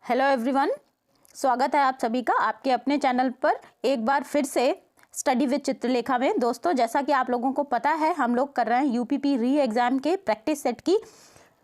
Hello everyone, स्वागत है आप सभी का आपके अपने चैनल पर एक बार फिर से स्टडी विद चित्रलेखा में। दोस्तों, जैसा कि आप लोगों को पता है, हम लोग कर रहे हैं यूपीपी री एग्ज़ाम के प्रैक्टिस सेट की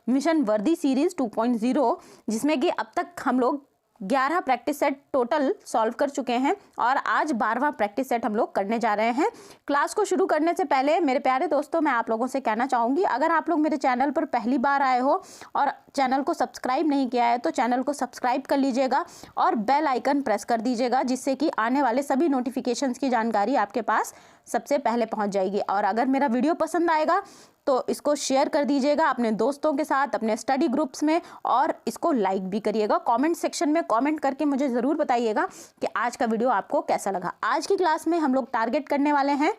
मिशन वर्दी सीरीज़ 2.0, जिसमें कि अब तक हम लोग 11 प्रैक्टिस सेट टोटल सॉल्व कर चुके हैं और आज 12वां प्रैक्टिस सेट हम लोग करने जा रहे हैं। क्लास को शुरू करने से पहले मेरे प्यारे दोस्तों, मैं आप लोगों से कहना चाहूँगी, अगर आप लोग मेरे चैनल पर पहली बार आए हो और चैनल को सब्सक्राइब नहीं किया है तो चैनल को सब्सक्राइब कर लीजिएगा और बेल आइकन प्रेस कर दीजिएगा, जिससे कि आने वाले सभी नोटिफिकेशंस की जानकारी आपके पास सबसे पहले पहुंच जाएगी। और अगर मेरा वीडियो पसंद आएगा तो इसको शेयर कर दीजिएगा अपने दोस्तों के साथ, अपने स्टडी ग्रुप्स में, और इसको लाइक भी करिएगा। कमेंट सेक्शन में कमेंट करके मुझे ज़रूर बताइएगा कि आज का वीडियो आपको कैसा लगा। आज की क्लास में हम लोग टारगेट करने वाले हैं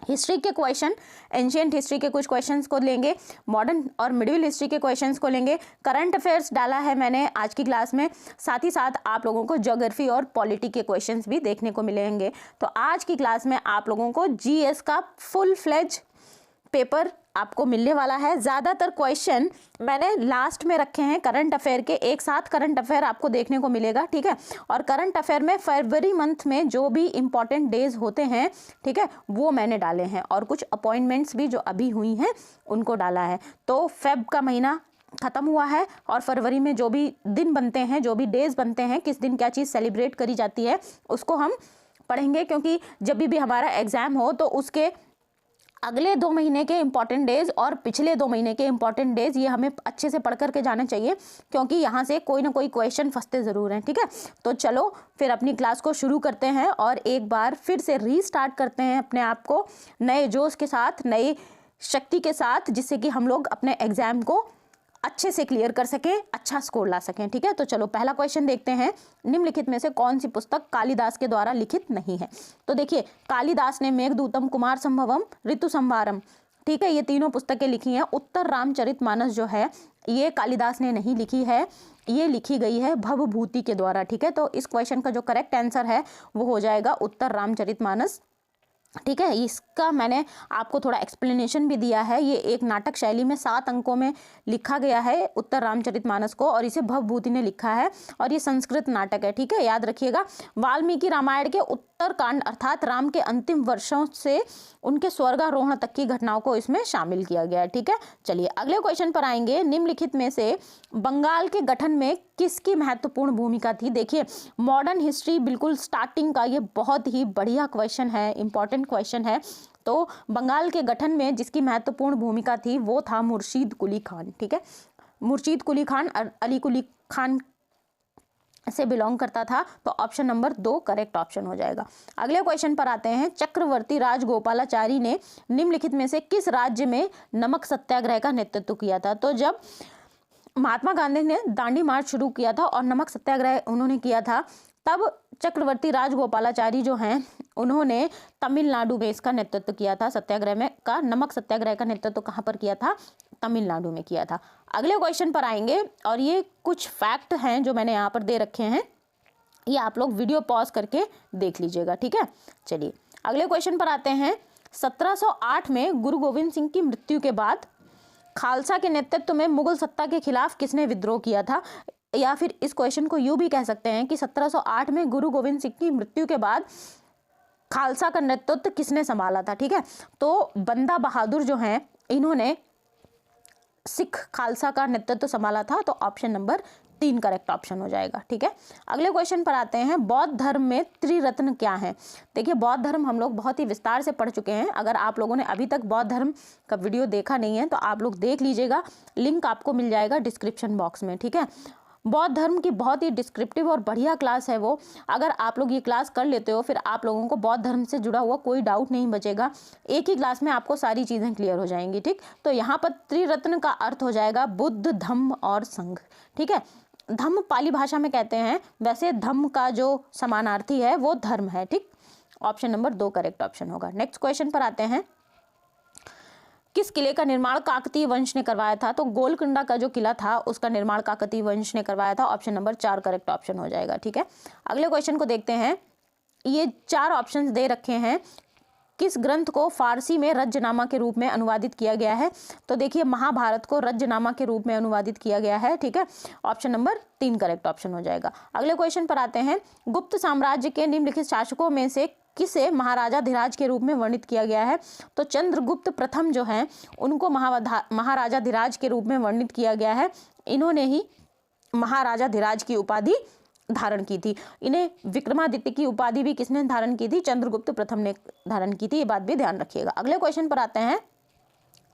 हिस्ट्री के क्वेश्चन, एंशिएंट हिस्ट्री के कुछ क्वेश्चंस को लेंगे, मॉडर्न और मिडिवल हिस्ट्री के क्वेश्चंस को लेंगे, करंट अफेयर्स डाला है मैंने आज की क्लास में, साथ ही साथ आप लोगों को ज्योग्राफी और पॉलिटी के क्वेश्चंस भी देखने को मिलेंगे। तो आज की क्लास में आप लोगों को जीएस का फुल फ्लेज पेपर आपको मिलने वाला है। ज़्यादातर क्वेश्चन मैंने लास्ट में रखे हैं करंट अफेयर के, एक साथ करंट अफेयर आपको देखने को मिलेगा, ठीक है। और करंट अफेयर में फरवरी मंथ में जो भी इंपॉर्टेंट डेज होते हैं, ठीक है, वो मैंने डाले हैं, और कुछ अपॉइंटमेंट्स भी जो अभी हुई हैं उनको डाला है। तो फेब का महीना ख़त्म हुआ है और फरवरी में जो भी दिन बनते हैं, जो भी डेज बनते हैं, किस दिन क्या चीज़ सेलिब्रेट करी जाती है, उसको हम पढ़ेंगे, क्योंकि जब भी हमारा एग्ज़ाम हो तो उसके अगले 2 महीने के इंपॉर्टेंट डेज और पिछले 2 महीने के इंपॉर्टेंट डेज ये हमें अच्छे से पढ़ करके जाना चाहिए, क्योंकि यहाँ से कोई ना कोई क्वेश्चन फंसते ज़रूर हैं, ठीक है। तो चलो फिर अपनी क्लास को शुरू करते हैं और एक बार फिर से रीस्टार्ट करते हैं अपने आप को नए जोश के साथ, नई शक्ति के साथ, जिससे कि हम लोग अपने एग्ज़ाम को अच्छे से क्लियर कर सकें, अच्छा स्कोर ला सकें, ठीक है। तो चलो पहला क्वेश्चन देखते हैं, निम्नलिखित में से कौन सी पुस्तक कालिदास के द्वारा लिखित नहीं है। तो देखिए, कालिदास ने मेघदूतम, कुमार संभवम, ऋतु संहारम, ठीक है, ये तीनों पुस्तकें लिखी हैं। उत्तर रामचरितमानस जो है ये कालिदास ने नहीं लिखी है, ये लिखी गई है भवभूति के द्वारा, ठीक है। तो इस क्वेश्चन का जो करेक्ट आंसर है वो हो जाएगा उत्तर रामचरितमानस, ठीक है। इसका मैंने आपको थोड़ा एक्सप्लेनेशन भी दिया है। ये एक नाटक शैली में 7 अंकों में लिखा गया है उत्तर रामचरितमानस को, और इसे भवभूति ने लिखा है, और ये संस्कृत नाटक है, ठीक है, याद रखिएगा। वाल्मीकि रामायण के उत्तरकांड अर्थात राम के अंतिम वर्षों से उनके स्वर्गारोहण तक की घटनाओं को इसमें शामिल किया गया है, ठीक है। चलिए अगले क्वेश्चन पर आएंगे। निम्नलिखित में से बंगाल के गठन में किसकी महत्वपूर्ण भूमिका थी। देखिए, मॉडर्न हिस्ट्री बिल्कुल स्टार्टिंग का ये बहुत ही बढ़िया क्वेश्चन है, इंपॉर्टेंट क्वेश्चन है। तो बंगाल के गठन में जिसकी महत्वपूर्ण भूमिका थी वो था मुर्शीद कुली खान, ठीक है। मुर्शीद कुली खान अली कुली खान से बिलोंग करता था, तो ऑप्शन नंबर 2 करेक्ट ऑप्शन हो जाएगा। अगले क्वेश्चन पर आते हैं। चक्रवर्ती राजगोपालाचारी ने निम्नलिखित में से किस राज्य में नमक सत्याग्रह का नेतृत्व किया था। तो जब महात्मा गांधी ने दांडी मार्च शुरू किया था और नमक सत्याग्रह उन्होंने किया था, तब चक्रवर्ती राजगोपालाचारी जो हैं उन्होंने तमिलनाडु में इसका नेतृत्व किया था। सत्याग्रह में का नमक सत्याग्रह का नेतृत्व कहाँ पर किया था? तमिलनाडु में किया था। अगले क्वेश्चन पर आएंगे, और ये कुछ फैक्ट हैं जो मैंने यहाँ पर दे रखे हैं, ये आप लोग वीडियो पॉज करके देख लीजिएगा, ठीक है। चलिए अगले क्वेश्चन पर आते हैं। 1708 में गुरु गोविंद सिंह की मृत्यु के बाद खालसा के नेतृत्व में मुगल सत्ता के खिलाफ किसने विद्रोह किया था। या फिर इस क्वेश्चन को यूं भी कह सकते हैं कि 1708 में गुरु गोविंद सिंह की मृत्यु के बाद खालसा का नेतृत्व किसने संभाला था, ठीक है। तो बंदा बहादुर जो हैं इन्होंने सिख खालसा का नेतृत्व संभाला था, तो ऑप्शन नंबर 3 करेक्ट ऑप्शन हो जाएगा, ठीक है। अगले क्वेश्चन पर आते हैं। बौद्ध धर्म में त्रिरत्न क्या है। देखिए, बौद्ध धर्म हम लोग बहुत ही विस्तार से पढ़ चुके हैं। अगर आप लोगों ने अभी तक बौद्ध धर्म का वीडियो देखा नहीं है तो आप लोग देख लीजिएगा, लिंक आपको मिल जाएगा डिस्क्रिप्शन बॉक्स में, ठीक है। बौद्ध धर्म की बहुत ही डिस्क्रिप्टिव और बढ़िया क्लास है वो। अगर आप लोग ये क्लास कर लेते हो, फिर आप लोगों को बौद्ध धर्म से जुड़ा हुआ कोई डाउट नहीं बचेगा। एक ही क्लास में आपको सारी चीज़ें क्लियर हो जाएंगी, ठीक। तो यहाँ पर त्रिरत्न का अर्थ हो जाएगा बुद्ध, धम्म और संघ, ठीक है। धम्म पाली भाषा में कहते हैं, वैसे धम्म का जो समानार्थी है वो धर्म है, ठीक। ऑप्शन नंबर 2 करेक्ट ऑप्शन होगा। नेक्स्ट क्वेश्चन पर आते हैं। किस किले का निर्माण काकतीय वंश ने करवाया था। तो गोलकुंडा का जो किला था उसका निर्माण काकतीय वंश ने करवाया था। ऑप्शन नंबर 4 करेक्ट ऑप्शन हो जाएगा, ठीक है। अगले क्वेश्चन को देखते हैं। ये 4 ऑप्शंस दे रखे हैं किस ग्रंथ को फारसी में रज्जनामा के रूप में अनुवादित किया गया है? तो देखिए महाभारत को रज्जनामा के रूप में अनुवादित किया गया है, ठीक है। ऑप्शन नंबर 3 करेक्ट ऑप्शन हो जाएगा। अगले क्वेश्चन पर आते हैं। गुप्त साम्राज्य के निम्नलिखित शासकों में से किसे महाराजा धीराज के रूप में वर्णित किया गया है? तो चंद्रगुप्त प्रथम जो हैं उनको महाराजा धीराज के रूप में वर्णित किया गया है। इन्होंने ही महाराजा धीराज की उपाधि धारण की थी। इन्हें विक्रमादित्य की उपाधि भी किसने धारण की थी? चंद्रगुप्त प्रथम ने धारण की थी, ये बात भी ध्यान रखिएगा। अगले क्वेश्चन पर आते हैं।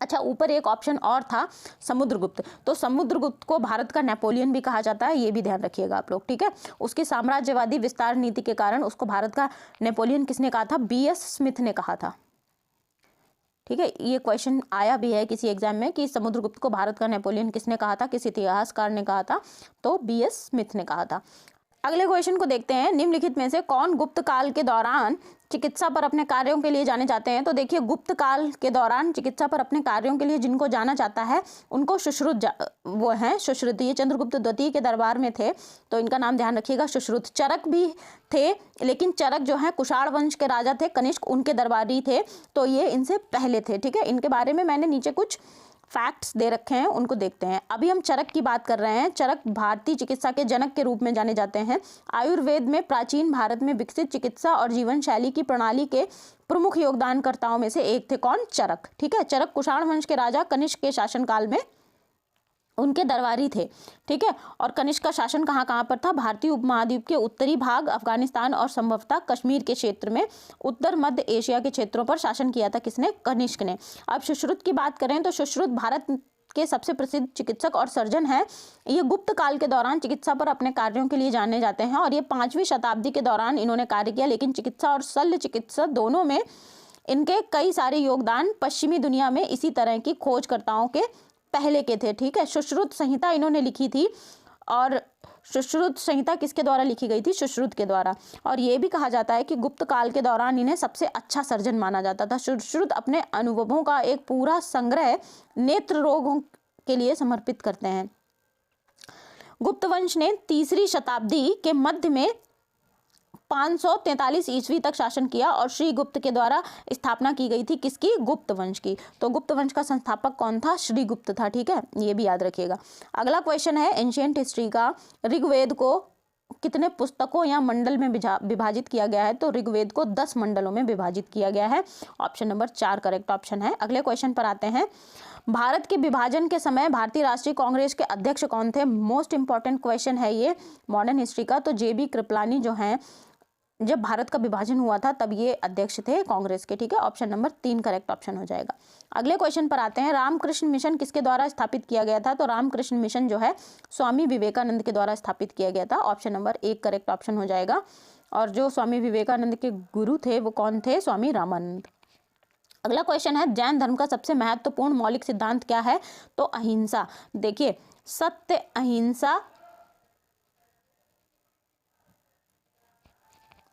अच्छा, ऊपर एक ऑप्शन और था समुद्रगुप्त, तो समुद्रगुप्त को भारत का नेपोलियन भी कहा जाता है, ये भी ध्यान रखिएगा आप लोग, ठीक है। उसकी साम्राज्यवादी विस्तार नीति के कारण उसको भारत का नेपोलियन किसने कहा था? BS स्मिथ ने कहा था, ठीक है। ये क्वेश्चन आया भी है किसी एग्जाम में कि समुद्रगुप्त को भारत का नेपोलियन किसने कहा था, किस इतिहासकार ने कहा था? तो BS स्मिथ ने कहा था। अगले क्वेश्चन को देखते हैं। निम्नलिखित में से कौन गुप्त काल के दौरान चिकित्सा पर अपने कार्यों के लिए जाने जाते हैं? तो देखिए गुप्त काल के दौरान चिकित्सा पर अपने कार्यों के लिए जिनको जाना जाता है उनको सुश्रुत वो हैं सुश्रुत। ये चंद्रगुप्त द्वितीय के दरबार में थे, तो इनका नाम ध्यान रखिएगा सुश्रुत। चरक भी थे, लेकिन चरक जो है कुषाण वंश के राजा थे, कनिष्क उनके दरबारी थे, तो ये इनसे पहले थे, ठीक है। इनके बारे में मैंने नीचे कुछ फैक्ट्स दे रखे हैं, उनको देखते हैं। अभी हम चरक की बात कर रहे हैं। चरक भारतीय चिकित्सा के जनक के रूप में जाने जाते हैं। आयुर्वेद में प्राचीन भारत में विकसित चिकित्सा और जीवन शैली की प्रणाली के प्रमुख योगदानकर्ताओं में से एक थे। कौन? चरक, ठीक है। चरक कुषाण वंश के राजा कनिष्क के शासनकाल में उनके दरबारी थे, ठीक है। और कनिष्क का शासन कहाँ कहाँ पर था? भारतीय उपमहाद्वीप के उत्तरी भाग, अफगानिस्तान और संभवतः कश्मीर के क्षेत्र में, उत्तर मध्य एशिया के क्षेत्रों पर शासन किया था किसने? कनिष्क ने। अब सुश्रुत की बात करें तो सुश्रुत भारत के सबसे प्रसिद्ध चिकित्सक और सर्जन है। ये गुप्त काल के दौरान चिकित्सा पर अपने कार्यों के लिए जाने जाते हैं और ये 5वीं शताब्दी के दौरान इन्होंने कार्य किया, लेकिन चिकित्सा और शल्य चिकित्सा दोनों में इनके कई सारे योगदान पश्चिमी दुनिया में इसी तरह की खोजकर्ताओं के पहले के थे, ठीक है। सुश्रुत संहिता इन्होंने लिखी थी, और सुश्रुत संहिता किसके द्वारा लिखी गई थी? सुश्रुत के द्वारा। और ये भी कहा जाता है कि गुप्त काल के दौरान इन्हें सबसे अच्छा सर्जन माना जाता था। सुश्रुत अपने अनुभवों का एक पूरा संग्रह नेत्र रोगों के लिए समर्पित करते हैं। गुप्त वंश ने 3री शताब्दी के मध्य में 543 ईस्वी तक शासन किया और श्री गुप्त के द्वारा स्थापना की गई थी किसकी? गुप्त वंश की। तो गुप्त वंश का संस्थापक कौन था? श्री गुप्त था, ठीक है। ये भी याद रखिएगा। अगला क्वेश्चन है एंशिएंट हिस्ट्री का। ऋग्वेद को कितने पुस्तकों या मंडल में विभाजित किया गया है? तो ऋग्वेद को 10 मंडलों में विभाजित किया गया है। ऑप्शन नंबर 4 करेक्ट ऑप्शन है। अगले क्वेश्चन पर आते हैं। भारत के विभाजन के समय भारतीय राष्ट्रीय कांग्रेस के अध्यक्ष कौन थे? मोस्ट इंपॉर्टेंट क्वेश्चन है ये मॉडर्न हिस्ट्री का। तो JB कृपलानी जो हैं, जब भारत का विभाजन हुआ था तब ये अध्यक्ष थे कांग्रेस के, ठीक है। ऑप्शन नंबर 3 करेक्ट ऑप्शन हो जाएगा। अगले क्वेश्चन पर आते हैं। रामकृष्ण मिशन किसके द्वारा स्थापित किया गया था? तो रामकृष्ण मिशन जो है स्वामी विवेकानंद के द्वारा स्थापित किया गया था। ऑप्शन नंबर 1 करेक्ट ऑप्शन हो जाएगा। और जो स्वामी विवेकानंद के गुरु थे वो कौन थे? स्वामी रामानंद। अगला क्वेश्चन है जैन धर्म का सबसे महत्वपूर्ण मौलिक सिद्धांत क्या है? तो अहिंसा। देखिए सत्य, अहिंसा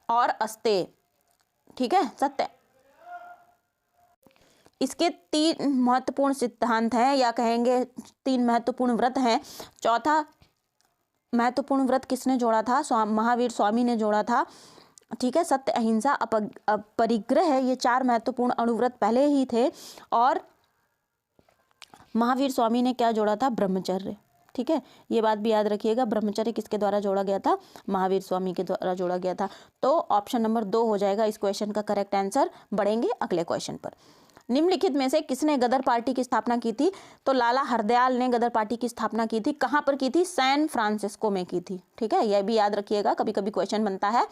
और अस्तेय, ठीक है। सत्य, इसके 3 महत्वपूर्ण सिद्धांत हैं, या कहेंगे 3 महत्वपूर्ण व्रत हैं। चौथा महत्वपूर्ण व्रत किसने जोड़ा था? महावीर स्वामी ने जोड़ा था, ठीक है। सत्य, अहिंसा, अपरिग्रह, ये 4 महत्वपूर्ण अणुव्रत पहले ही थे। और महावीर स्वामी ने क्या जोड़ा था? ब्रह्मचर्य, ठीक है। ये बात भी याद रखिएगा। ब्रह्मचर्य किसके द्वारा जोड़ा गया था? महावीर स्वामी के द्वारा जोड़ा गया था। तो ऑप्शन नंबर 2 हो जाएगा इस क्वेश्चन का करेक्ट आंसर। बढ़ेंगे अगले क्वेश्चन पर। निम्नलिखित में से किसने गदर पार्टी की स्थापना की थी? तो लाला हरदयाल ने गदर पार्टी की स्थापना की थी। कहाँ पर की थी? सैन फ्रांसिस्को में की थी, ठीक है। यह भी याद रखिएगा, कभी कभी क्वेश्चन बनता है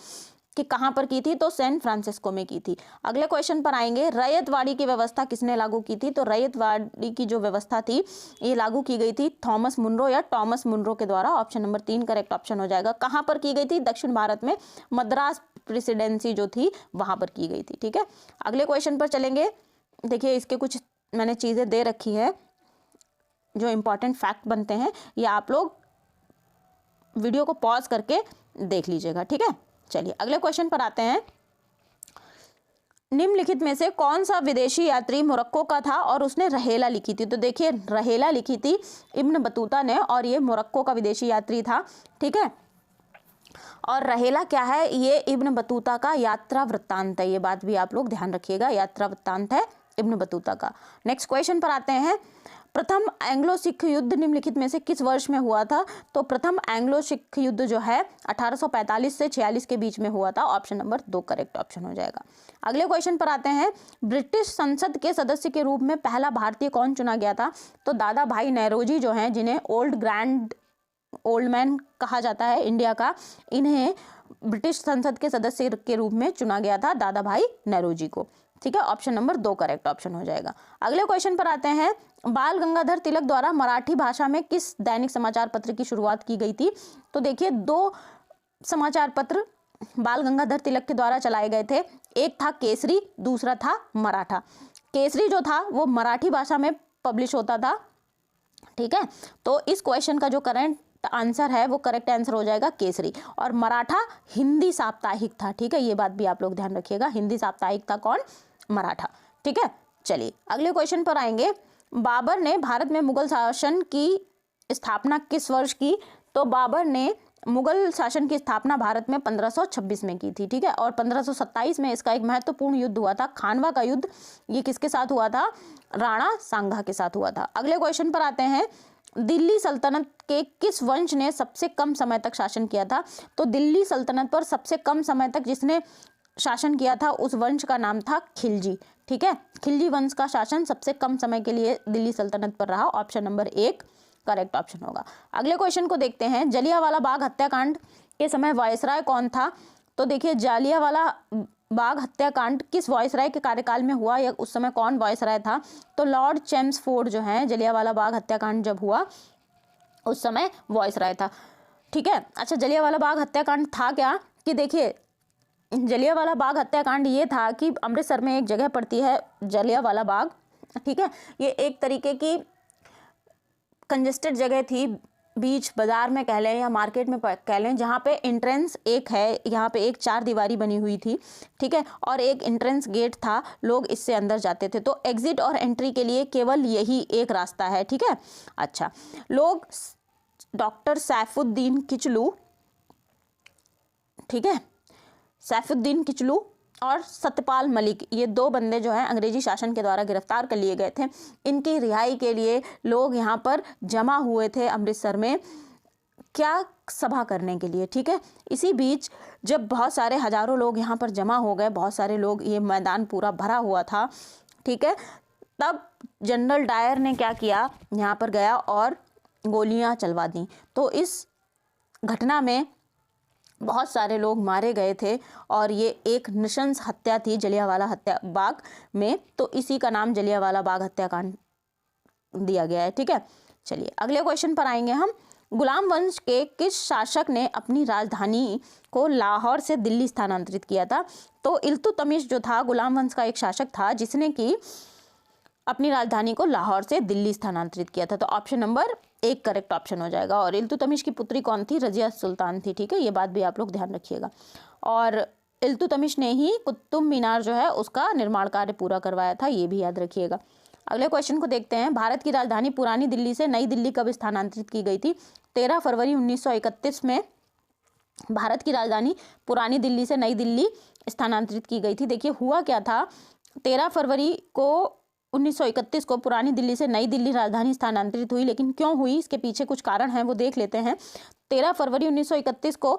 कि कहाँ पर की थी? तो सैन फ्रांसिस्को में की थी। अगले क्वेश्चन पर आएंगे। रैयतवाड़ी की व्यवस्था किसने लागू की थी? तो रैयतवाड़ी की जो व्यवस्था थी ये लागू की गई थी थॉमस मुनरो या टॉमस मुनरो के द्वारा। ऑप्शन नंबर 3 करेक्ट ऑप्शन हो जाएगा। कहाँ पर की गई थी? दक्षिण भारत में मद्रास प्रेसिडेंसी जो थी वहां पर की गई थी, ठीक है। अगले क्वेश्चन पर चलेंगे। देखिए इसके कुछ मैंने चीजें दे रखी है जो इंपॉर्टेंट फैक्ट बनते हैं, ये आप लोग वीडियो को पॉज करके देख लीजिएगा, ठीक है। चलिए अगले क्वेश्चन पर आते हैं। निम्नलिखित में से कौन सा विदेशी यात्री मोरक्को का था और उसने रहेला लिखी थी? तो देखिए रहेला लिखी थी इब्न बतूता ने, और ये मोरक्को का विदेशी यात्री था, ठीक है। और रहेला क्या है, ये इब्न बतूता का यात्रा वृत्तांत है, ये बात भी आप लोग ध्यान रखिएगा, यात्रा वृत्तांत है इब्न बतूता का। नेक्स्ट क्वेश्चन पर आते हैं, प्रथम एंग्लो सिख युद्ध निम्नलिखित में से किस वर्ष में हुआ था? तो प्रथम एंग्लो सिख युद्ध जो है 1845 से 46 के बीच में हुआ था। ऑप्शन नंबर 2 करेक्ट ऑप्शन हो जाएगा। अगले क्वेश्चन पर आते हैं, ब्रिटिश संसद के सदस्य के रूप में पहला भारतीय कौन चुना गया था? तो दादा भाई नौरोजी जो हैं, जिन्हें ओल्ड मैन कहा जाता है इंडिया का, इन्हें ब्रिटिश संसद के सदस्य के रूप में चुना गया था, दादा भाई नौरोजी को। ठीक है, ऑप्शन नंबर 2 करेक्ट ऑप्शन हो जाएगा। अगले क्वेश्चन पर आते हैं, बाल गंगाधर तिलक द्वारा मराठी भाषा में किस दैनिक समाचार पत्र की शुरुआत की गई थी? तो देखिए 2 समाचार पत्र बाल गंगाधर तिलक के द्वारा चलाए गए थे, एक था केसरी, दूसरा था मराठा। केसरी जो था वो मराठी भाषा में पब्लिश होता था। ठीक है, तो इस क्वेश्चन का जो करेंट आंसर है वो करेक्ट आंसर हो जाएगा केसरी, और मराठा हिंदी साप्ताहिक था। ठीक है, ये बात भी आप लोग ध्यान रखिएगा, हिंदी साप्ताहिक था कौन? मराठा। ठीक है, चलिए अगले क्वेश्चन पर आएंगे, बाबर ने भारत में मुगल शासन की स्थापना किस वर्ष की? तो बाबर ने मुगल शासन की स्थापना भारत में 1526 में की थी। ठीक है, और 1527 में इसका एक महत्वपूर्ण युद्ध हुआ था, खानवा का युद्ध। ये किसके साथ हुआ था? राणा सांगा के साथ हुआ था। अगले क्वेश्चन पर आते हैं, दिल्ली सल्तनत के किस वंश ने सबसे कम समय तक शासन किया था? तो दिल्ली सल्तनत पर सबसे कम समय तक जिसने शासन किया था उस वंश का नाम था खिलजी। ठीक है, खिलजी वंश का शासन सबसे कम समय के लिए दिल्ली सल्तनत पर रहा। ऑप्शन नंबर 1 करेक्ट ऑप्शन होगा। अगले क्वेश्चन को देखते हैं, जलियांवाला बाग हत्याकांड के समय वायसराय कौन था? तो देखिए जलियांवाला बाग हत्याकांड किस वायसराय के कार्यकाल में हुआ, या उस समय कौन वायसराय था? तो लॉर्ड चेम्सफोर्ड जो है, जलियांवाला बाग हत्याकांड जब हुआ उस समय वायसराय था। ठीक है, अच्छा जलियांवाला बाग हत्याकांड था क्या कि देखिए जलियांवाला बाग हत्याकांड ये था कि अमृतसर में एक जगह पड़ती है जलियांवाला बाग। ठीक है, ये एक तरीके की कंजेस्टेड जगह थी, बीच बाजार में कह लें या मार्केट में कह लें, जहाँ पे एंट्रेंस एक है, यहाँ पे एक 4 दीवारी बनी हुई थी। ठीक है, और एक एंट्रेंस गेट था, लोग इससे अंदर जाते थे। तो एग्जिट और एंट्री के लिए केवल यही एक रास्ता है। ठीक है, अच्छा लोग डॉक्टर सैफुद्दीन किचलू, ठीक है, सैफुद्दीन किचलू और सत्यपाल मलिक, ये 2 बंदे जो हैं अंग्रेजी शासन के द्वारा गिरफ्तार कर लिए गए थे। इनकी रिहाई के लिए लोग यहाँ पर जमा हुए थे अमृतसर में, क्या सभा करने के लिए। ठीक है, इसी बीच जब बहुत सारे हजारों लोग यहाँ पर जमा हो गए, बहुत सारे लोग, ये मैदान पूरा भरा हुआ था। ठीक है, तब जनरल डायर ने क्या किया, यहाँ पर गया और गोलियाँ चलवा दी। तो इस घटना में बहुत सारे लोग मारे गए थे और ये एक नृशंस हत्या थी जलियांवाला हत्या बाग में, तो इसी का नाम जलियांवाला बाग हत्याकांड दिया गया है। ठीक है, चलिए अगले क्वेश्चन पर आएंगे हम, गुलाम वंश के किस शासक ने अपनी राजधानी को लाहौर से दिल्ली स्थानांतरित किया था? तो इल्तुतमिश जो था गुलाम वंश का एक शासक था जिसने कि अपनी राजधानी को लाहौर से दिल्ली स्थानांतरित किया था। तो ऑप्शन नंबर 1 करेक्ट ऑप्शन हो जाएगा। और इल्तुतमिश की पुत्री कौन थी? रजिया सुल्तान थी। ठीक है, ये बात भी आप लोग ध्यान रखिएगा। और इल्तुतमिश ने ही कुतुब मीनार जो है उसका निर्माण कार्य पूरा करवाया था, ये भी याद रखिएगा। अगले क्वेश्चन को देखते हैं, भारत की राजधानी पुरानी दिल्ली से नई दिल्ली कब स्थानांतरित की गई थी? 13 फरवरी 1931 में भारत की राजधानी पुरानी दिल्ली से नई दिल्ली स्थानांतरित की गई थी। देखिए हुआ क्या था, 13 फरवरी को 1931 को पुरानी दिल्ली से नई दिल्ली राजधानी स्थानांतरित हुई, लेकिन क्यों हुई इसके पीछे कुछ कारण हैं, वो देख लेते हैं। 13 फरवरी 1931 को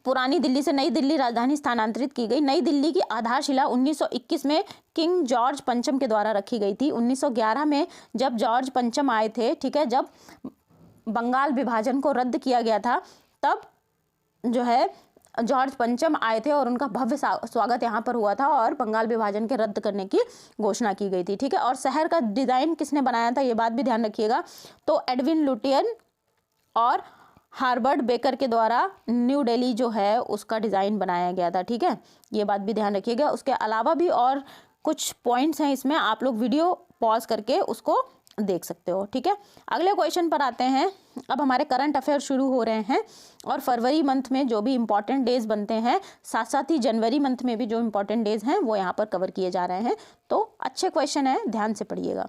पुरानी दिल्ली से नई दिल्ली राजधानी स्थानांतरित की गई। नई दिल्ली की आधारशिला 1921 में किंग जॉर्ज पंचम के द्वारा रखी गई थी। 1911 में जब जॉर्ज पंचम आए थे, ठीक है, जब बंगाल विभाजन को रद्द किया गया था, तब जो है जॉर्ज पंचम आए थे और उनका भव्य स्वागत यहाँ पर हुआ था और बंगाल विभाजन के रद्द करने की घोषणा की गई थी। ठीक है, और शहर का डिज़ाइन किसने बनाया था, ये बात भी ध्यान रखिएगा। तो एडविन लुटियन और हार्वर्ड बेकर के द्वारा न्यू दिल्ली जो है उसका डिज़ाइन बनाया गया था। ठीक है, ये बात भी ध्यान रखिएगा। उसके अलावा भी और कुछ पॉइंट्स हैं इसमें, आप लोग वीडियो पॉज करके उसको देख सकते हो। ठीक है, अगले क्वेश्चन पर आते हैं। अब हमारे करंट अफेयर शुरू हो रहे हैं और फरवरी मंथ में जो भी इंपॉर्टेंट डेज बनते हैं, साथ साथ ही जनवरी मंथ में भी जो इंपॉर्टेंट डेज हैं वो यहाँ पर कवर किए जा रहे हैं। तो अच्छे क्वेश्चन है, ध्यान से पढ़िएगा।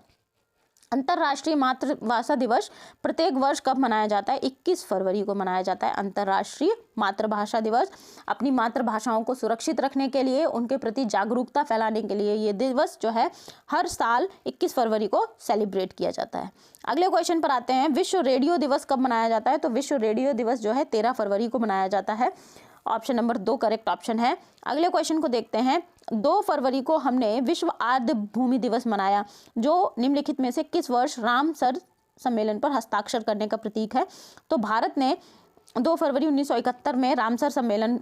अंतर्राष्ट्रीय मातृभाषा दिवस प्रत्येक वर्ष कब मनाया जाता है? 21 फरवरी को मनाया जाता है अंतर्राष्ट्रीय मातृभाषा दिवस। अपनी मातृभाषाओं को सुरक्षित रखने के लिए, उनके प्रति जागरूकता फैलाने के लिए ये दिवस जो है हर साल 21 फरवरी को सेलिब्रेट किया जाता है। अगले क्वेश्चन पर आते हैं, विश्व रेडियो दिवस कब मनाया जाता है? तो विश्व रेडियो दिवस जो है 13 फरवरी को मनाया जाता है। ऑप्शन नंबर 2 करेक्ट ऑप्शन है। अगले क्वेश्चन को देखते हैं, 2 फरवरी को हमने विश्व आर्द्र भूमि दिवस मनाया, जो निम्नलिखित में से किस वर्ष रामसर सम्मेलन पर हस्ताक्षर करने का प्रतीक है? तो भारत ने 2 फरवरी 1971 में रामसर सम्मेलन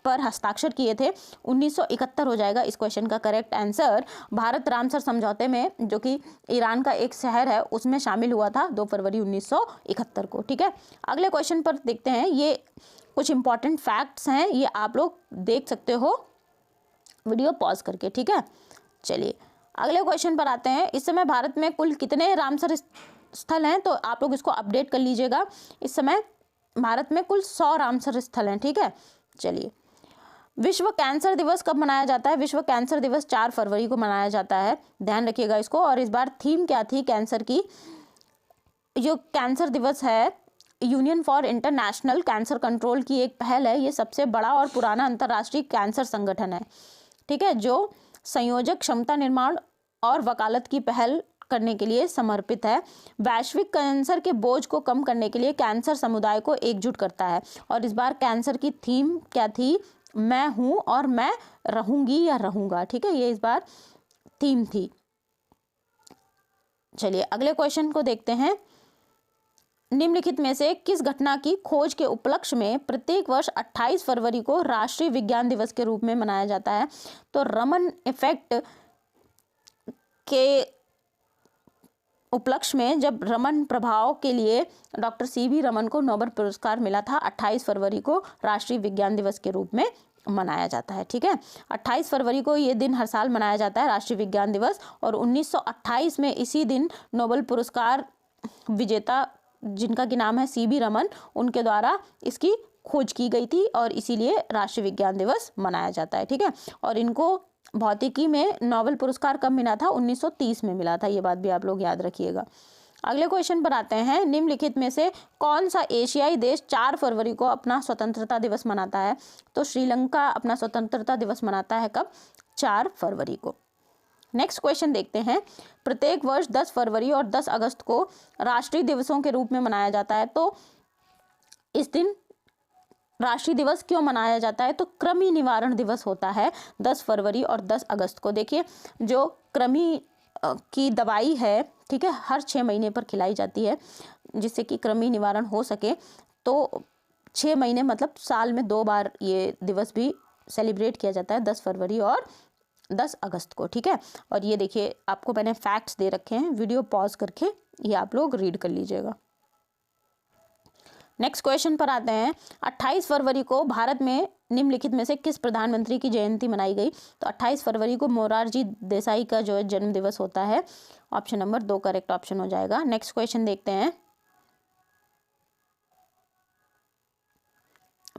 पर हस्ताक्षर किए थे। 1971 हो जाएगा इस क्वेश्चन का करेक्ट आंसर। भारत रामसर समझौते में, जो कि ईरान का एक शहर है, उसमें शामिल हुआ था 2 फरवरी 1971 को। ठीक है, अगले क्वेश्चन पर देखते हैं। ये कुछ इंपॉर्टेंट फैक्ट्स हैं, ये आप लोग देख सकते हो वीडियो पॉज करके। ठीक है, चलिए अगले क्वेश्चन पर आते हैं। इस समय भारत में कुल कितने रामसर स्थल हैं? तो आप लोग इसको अपडेट कर लीजिएगा। इस समय भारत में कुल 100 रामसर स्थल हैं। ठीक है, चलिए विश्व कैंसर दिवस कब मनाया जाता है? विश्व कैंसर दिवस 4 फरवरी को मनाया जाता है, ध्यान रखिएगा इसको। और इस बार थीम क्या थी कैंसर की? जो कैंसर दिवस है, union for international cancer control की एक पहल है। ये सबसे बड़ा और पुराना अंतर्राष्ट्रीय कैंसर संगठन है। ठीक है, जो संयोजक क्षमता निर्माण और वकालत की पहल करने के लिए समर्पित है। वैश्विक कैंसर के बोझ को कम करने के लिए कैंसर समुदाय को एकजुट करता है। और इस बार कैंसर की थीम क्या थी? मैं हूं और मैं रहूंगी या रहूंगा। ठीक है, ये इस बार थीम थी। चलिए अगले क्वेश्चन को देखते हैं। निम्नलिखित में से किस घटना की खोज के उपलक्ष्य में प्रत्येक वर्ष 28 फरवरी को राष्ट्रीय विज्ञान दिवस के रूप में मनाया जाता है? तो रमन इफेक्ट के उपलक्ष्य में, जब रमन प्रभाव के लिए डॉक्टर सीवी रमन को नोबेल पुरस्कार मिला था, 28 फरवरी को राष्ट्रीय विज्ञान दिवस के रूप में मनाया जाता है। ठीक है, 28 फरवरी को ये दिन हर साल मनाया जाता है, राष्ट्रीय विज्ञान दिवस। और 1928 में इसी दिन नोबेल पुरस्कार विजेता, जिनका की नाम है सीवी रमन, उनके द्वारा इसकी खोज की गई थी और इसीलिए राष्ट्रीय विज्ञान दिवस मनाया जाता है। ठीक है, और इनको भौतिकी में नोबेल पुरस्कार कब मिला था? 1930 में मिला था। ये बात भी आप लोग याद रखिएगा। अगले क्वेश्चन पर आते हैं। निम्नलिखित में से कौन सा एशियाई देश 4 फरवरी को अपना स्वतंत्रता दिवस मनाता है? तो श्रीलंका अपना स्वतंत्रता दिवस मनाता है कब? 4 फरवरी को। नेक्स्ट क्वेश्चन देखते हैं। प्रत्येक वर्ष 10 फरवरी और 10 अगस्त को राष्ट्रीय दिवसों के रूप में मनाया जाता है। तो इस दिन राष्ट्रीय दिवस क्यों मनाया जाता है? तो कृमि निवारण दिवस होता है 10 फरवरी और 10 अगस्त को। देखिए, जो कृमि की दवाई है, ठीक है, हर 6 महीने पर खिलाई जाती है जिससे कि कृमि निवारण हो सके। तो 6 महीने मतलब साल में 2 बार ये दिवस भी सेलिब्रेट किया जाता है, 10 फरवरी और 10 अगस्त को। ठीक है, और ये देखिए आपको मैंने फैक्ट्स दे रखे हैं, वीडियो पॉज करके ये आप लोग रीड कर लीजिएगा। नेक्स्ट क्वेश्चन पर आते हैं। 28 फरवरी को भारत में निम्नलिखित में से किस प्रधानमंत्री की जयंती मनाई गई? तो 28 फरवरी को मोरारजी देसाई का जो है जन्म दिवस होता है। ऑप्शन नंबर 2 करेक्ट ऑप्शन हो जाएगा। नेक्स्ट क्वेश्चन देखते हैं।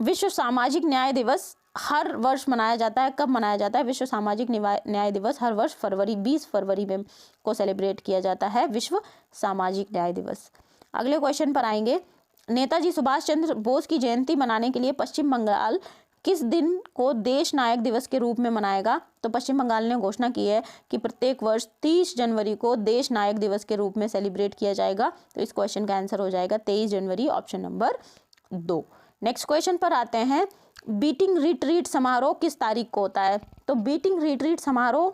विश्व सामाजिक न्याय दिवस हर वर्ष मनाया जाता है, कब मनाया जाता है? विश्व सामाजिक न्याय दिवस हर वर्ष 20 फरवरी में को सेलिब्रेट किया जाता है, विश्व सामाजिक न्याय दिवस। अगले क्वेश्चन पर आएंगे। नेताजी सुभाष चंद्र बोस की जयंती मनाने के लिए पश्चिम बंगाल किस दिन को देश नायक दिवस के रूप में मनाएगा? तो पश्चिम बंगाल ने घोषणा की है कि प्रत्येक वर्ष 30 जनवरी को देश नायक दिवस के रूप में सेलिब्रेट किया जाएगा। तो इस क्वेश्चन का आंसर हो जाएगा 23 जनवरी, ऑप्शन नंबर 2। नेक्स्ट क्वेश्चन पर आते हैं। बीटिंग रिट्रीट समारोह किस तारीख को होता है? तो बीटिंग रिट्रीट समारोह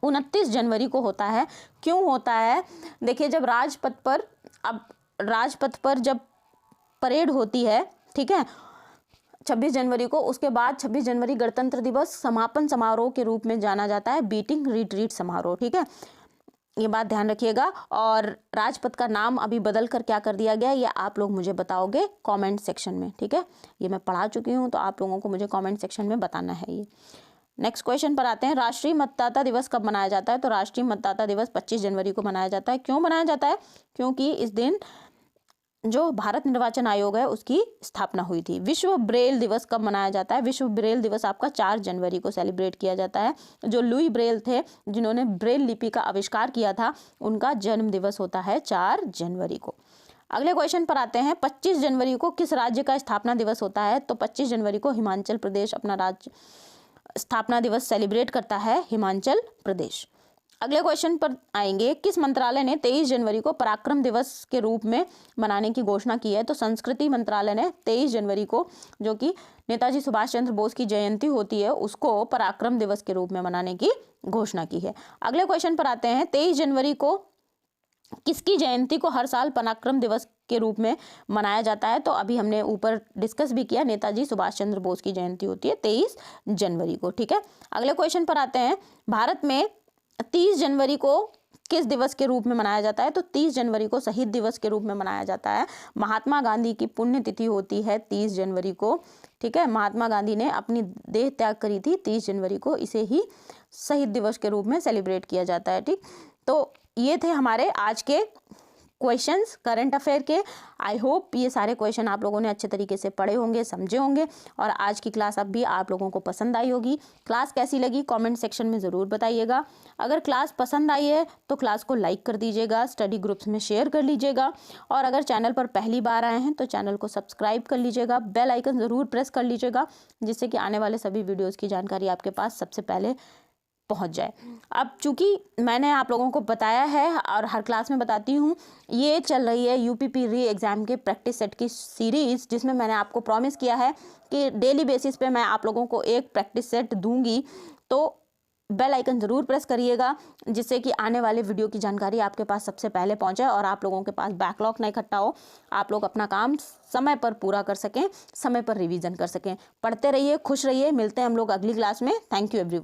29 जनवरी को होता है। क्यों होता है? देखिए, जब राजपथ पर जब परेड होती है, ठीक है, 26 जनवरी को, उसके बाद 26 जनवरी गणतंत्र दिवस समापन समारोह के रूप में जाना जाता है, बीटिंग रिट्रीट समारोह। ठीक है, ये बात ध्यान रखिएगा। और राजपथ का नाम अभी बदल कर क्या कर दिया गया, ये आप लोग मुझे बताओगे कमेंट सेक्शन में। ठीक है, ये मैं पढ़ा चुकी हूँ, तो आप लोगों को मुझे कमेंट सेक्शन में बताना है ये। नेक्स्ट क्वेश्चन पर आते हैं। राष्ट्रीय मतदाता दिवस कब मनाया जाता है? तो राष्ट्रीय मतदाता दिवस 25 जनवरी को मनाया जाता है। क्यों मनाया जाता है? क्योंकि इस दिन जो भारत निर्वाचन आयोग है उसकी स्थापना हुई थी। विश्व ब्रेल दिवस कब मनाया जाता है? विश्व ब्रेल दिवस आपका 4 जनवरी को सेलिब्रेट किया जाता है। जो लुई ब्रेल थे, जिन्होंने ब्रेल लिपि का आविष्कार किया था, उनका जन्म दिवस होता है 4 जनवरी को। अगले क्वेश्चन पर आते हैं। 25 जनवरी को किस राज्य का स्थापना दिवस होता है? तो 25 जनवरी को हिमाचल प्रदेश अपना राज्य स्थापना दिवस सेलिब्रेट करता है, हिमाचल प्रदेश। अगले क्वेश्चन पर आएंगे। किस मंत्रालय ने 23 जनवरी को पराक्रम दिवस के रूप में मनाने की घोषणा की है? तो संस्कृति मंत्रालय ने 23 जनवरी को, जो कि नेताजी सुभाष चंद्र बोस की जयंती होती है, उसको पराक्रम दिवस के रूप में मनाने की घोषणा की है। अगले क्वेश्चन पर आते हैं। 23 जनवरी को किसकी जयंती को हर साल पराक्रम दिवस के रूप में मनाया जाता है? तो अभी हमने ऊपर डिस्कस भी किया, नेताजी सुभाष चंद्र बोस की जयंती होती है 23 जनवरी को। ठीक है, अगले क्वेश्चन पर आते हैं। भारत में 30 जनवरी को किस दिवस के रूप में मनाया जाता है? तो 30 जनवरी को शहीद दिवस के रूप में मनाया जाता है। महात्मा गांधी की पुण्यतिथि होती है 30 जनवरी को। ठीक है, महात्मा गांधी ने अपनी देह त्याग करी थी 30 जनवरी को, इसे ही शहीद दिवस के रूप में सेलिब्रेट किया जाता है। ठीक, तो ये थे हमारे आज के क्वेश्चंस करंट अफेयर के। आई होप ये सारे क्वेश्चन आप लोगों ने अच्छे तरीके से पढ़े होंगे, समझे होंगे, और आज की क्लास अब भी आप लोगों को पसंद आई होगी। क्लास कैसी लगी कमेंट सेक्शन में ज़रूर बताइएगा। अगर क्लास पसंद आई है तो क्लास को लाइक कर दीजिएगा, स्टडी ग्रुप्स में शेयर कर लीजिएगा, और अगर चैनल पर पहली बार आए हैं तो चैनल को सब्सक्राइब कर लीजिएगा, बेल आइकन ज़रूर प्रेस कर लीजिएगा, जिससे कि आने वाले सभी वीडियोज़ की जानकारी आपके पास सबसे पहले पहुंच जाए। अब चूंकि मैंने आप लोगों को बताया है और हर क्लास में बताती हूँ, ये चल रही है यूपीपी री एग्ज़ाम के प्रैक्टिस सेट की सीरीज़, जिसमें मैंने आपको प्रॉमिस किया है कि डेली बेसिस पे मैं आप लोगों को एक प्रैक्टिस सेट दूंगी। तो बेल आइकन ज़रूर प्रेस करिएगा, जिससे कि आने वाले वीडियो की जानकारी आपके पास सबसे पहले पहुंचे और आप लोगों के पास बैकलॉग नहीं इकट्ठा हो, आप लोग अपना काम समय पर पूरा कर सकें, समय पर रिवीजन कर सकें। पढ़ते रहिए, खुश रहिए। मिलते हैं हम लोग अगली क्लास में। Thank you everyone.